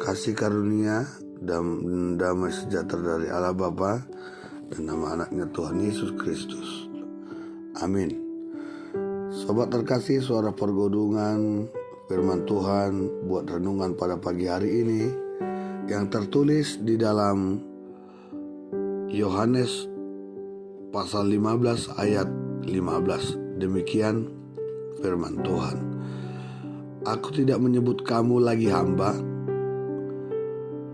kasih karunia dan damai sejahtera dari Allah Bapa dan nama anaknya Tuhan Yesus Kristus. Amin. Sobat terkasih, suara pergodungan firman Tuhan buat renungan pada pagi hari ini yang tertulis di dalam Yohanes pasal 15 ayat 15. Demikian firman Tuhan. Aku tidak menyebut kamu lagi hamba,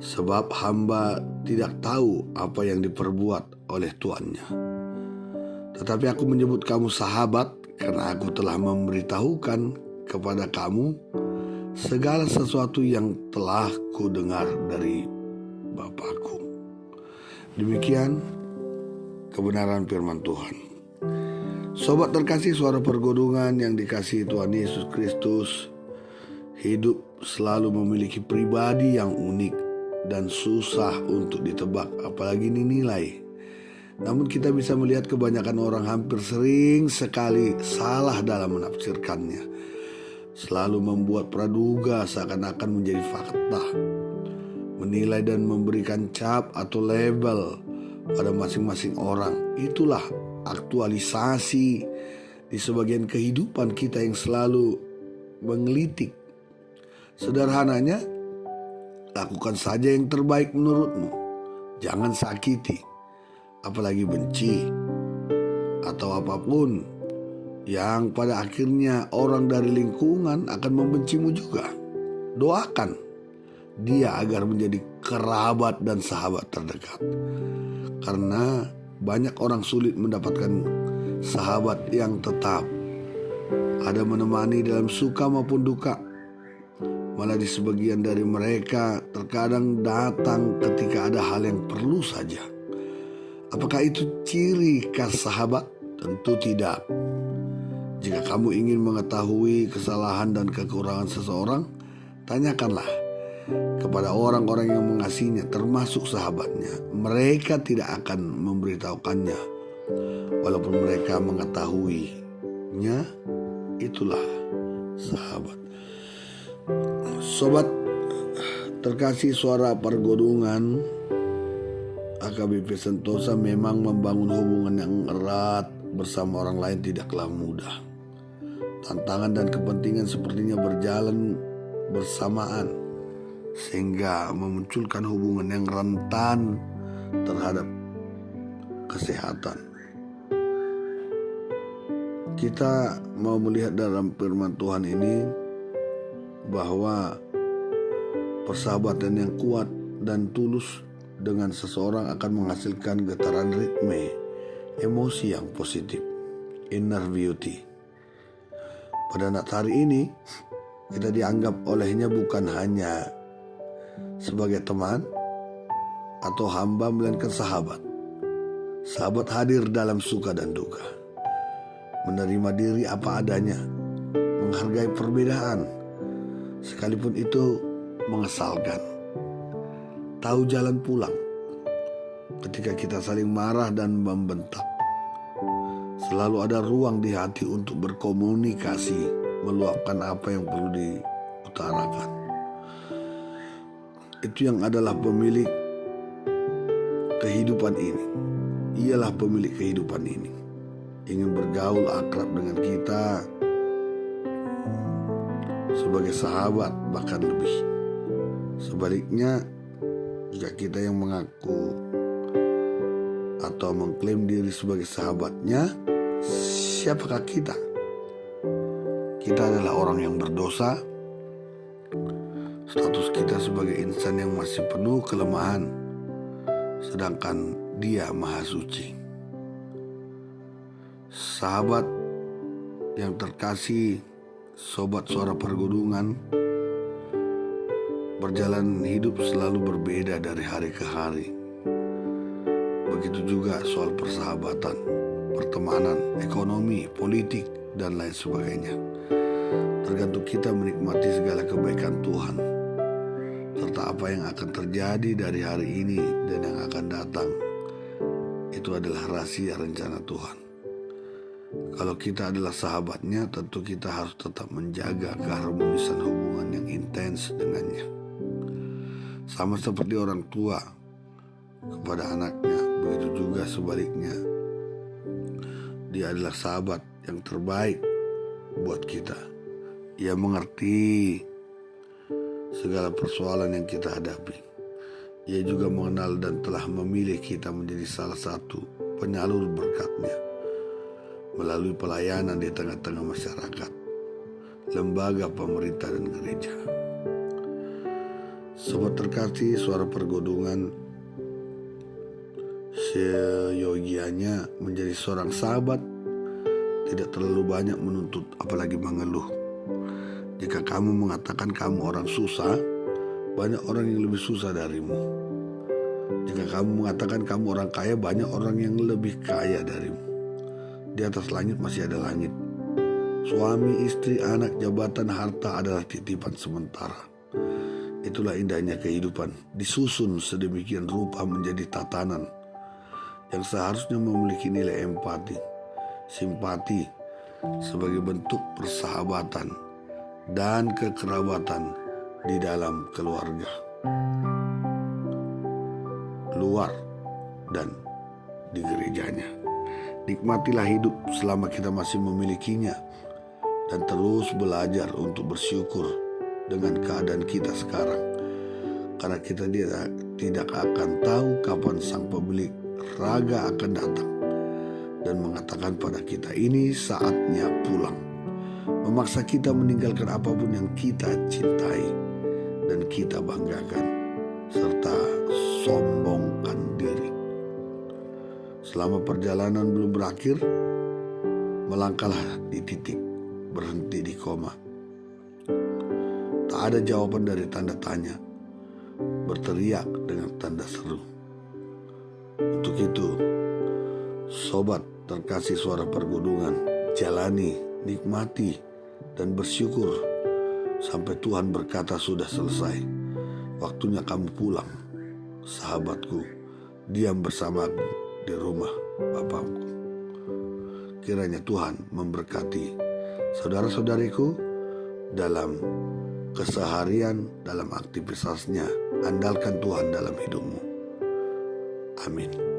sebab hamba tidak tahu apa yang diperbuat oleh tuannya. Tetapi aku menyebut kamu sahabat, karena aku telah memberitahukan kepada kamu segala sesuatu yang telah kudengar dari Bapakku. Demikian kebenaran firman Tuhan. Sobat terkasih, suara pergodungan yang dikasihi Tuhan Yesus Kristus, hidup selalu memiliki pribadi yang unik dan susah untuk ditebak, apalagi dinilai. Namun kita bisa melihat kebanyakan orang hampir sering sekali salah dalam menafsirkannya. Selalu membuat praduga seakan-akan menjadi fakta. Menilai dan memberikan cap atau label pada masing-masing orang. Itulah aktualisasi di sebagian kehidupan kita yang selalu menggelitik. Sederhananya, lakukan saja yang terbaik menurutmu. Jangan sakiti, apalagi benci, atau apapun yang pada akhirnya orang dari lingkungan akan membencimu juga. Doakan dia agar menjadi kerabat dan sahabat terdekat. Karena banyak orang sulit mendapatkan sahabat yang tetap ada menemani dalam suka maupun duka. Malah di sebagian dari mereka terkadang datang ketika ada hal yang perlu saja. Apakah itu ciri khas sahabat? Tentu tidak. Jika kamu ingin mengetahui kesalahan dan kekurangan seseorang, tanyakanlah kepada orang-orang yang mengasihinya, termasuk sahabatnya. Mereka tidak akan memberitahukannya, walaupun mereka mengetahuinya. Itulah sahabat. Sobat terkasih, suara pergodungan AKBP Sentosa memang membangun hubungan yang erat bersama orang lain tidaklah mudah. Tantangan dan kepentingan sepertinya berjalan bersamaan, sehingga memunculkan hubungan yang rentan terhadap kesehatan. Kita mau melihat dalam firman Tuhan ini bahwa persahabatan yang kuat dan tulus dengan seseorang akan menghasilkan getaran ritme emosi yang positif, inner beauty. Pada hari ini kita dianggap olehnya bukan hanya sebagai teman atau hamba, melainkan sahabat. Sahabat hadir dalam suka dan duka, menerima diri apa adanya, menghargai perbedaan sekalipun itu mengesalkan, tahu jalan pulang ketika kita saling marah dan membentak. Selalu ada ruang di hati untuk berkomunikasi, meluapkan apa yang perlu diutarakan. Itu yang adalah pemilik kehidupan ini. Ialah pemilik kehidupan ini. Ingin bergaul akrab dengan kita sebagai sahabat, bahkan lebih. Sebaliknya, jika kita yang mengaku atau mengklaim diri sebagai sahabatnya, siapakah kita? Kita adalah orang yang berdosa. Status kita sebagai insan yang masih penuh kelemahan, sedangkan dia maha suci. Sahabat yang terkasih, sobat suara pergodungan, perjalanan hidup selalu berbeda dari hari ke hari. Begitu juga soal persahabatan, pertemanan, ekonomi, politik, dan lain sebagainya. Tergantung kita menikmati segala kebaikan Tuhan, serta apa yang akan terjadi dari hari ini dan yang akan datang. Itu adalah rahasia rencana Tuhan. Kalau kita adalah sahabatnya, tentu kita harus tetap menjaga keharmonisan hubungan yang intens dengannya. Sama seperti orang tua kepada anaknya, begitu juga sebaliknya. Dia adalah sahabat yang terbaik buat kita. Ia mengerti segala persoalan yang kita hadapi. Ia juga mengenal dan telah memilih kita menjadi salah satu penyalur berkat-Nya melalui pelayanan di tengah-tengah masyarakat, lembaga pemerintah dan gereja. Sobat terkasih, suara pergodongan seyogianya menjadi seorang sahabat tidak terlalu banyak menuntut apalagi mengeluh. Jika kamu mengatakan kamu orang susah, banyak orang yang lebih susah darimu. Jika kamu mengatakan kamu orang kaya, banyak orang yang lebih kaya darimu. Di atas langit masih ada langit. Suami, istri, anak, jabatan, harta adalah titipan sementara. Itulah indahnya kehidupan, disusun sedemikian rupa menjadi tatanan yang seharusnya memiliki nilai empati, simpati sebagai bentuk persahabatan dan kekerabatan di dalam keluarga, luar dan di gerejanya. Nikmatilah hidup selama kita masih memilikinya dan terus belajar untuk bersyukur dengan keadaan kita sekarang, karena kita tidak akan tahu kapan sang pemilik raga akan datang dan mengatakan pada kita, ini saatnya pulang, memaksa kita meninggalkan apapun yang kita cintai dan kita banggakan, serta sombongkan diri. Selama perjalanan belum berakhir, melangkahlah di titik, berhenti di koma. Tak ada jawaban dari tanda tanya, berteriak dengan tanda seru. Untuk itu, sobat terkasih suara pergodongan, jalani, nikmati, dan bersyukur sampai Tuhan berkata sudah selesai. Waktunya kamu pulang, sahabatku, diam bersamaku di rumah Bapakku. Kiranya Tuhan memberkati saudara-saudariku dalam keseharian, dalam aktivitasnya. Andalkan Tuhan dalam hidupmu. Amin.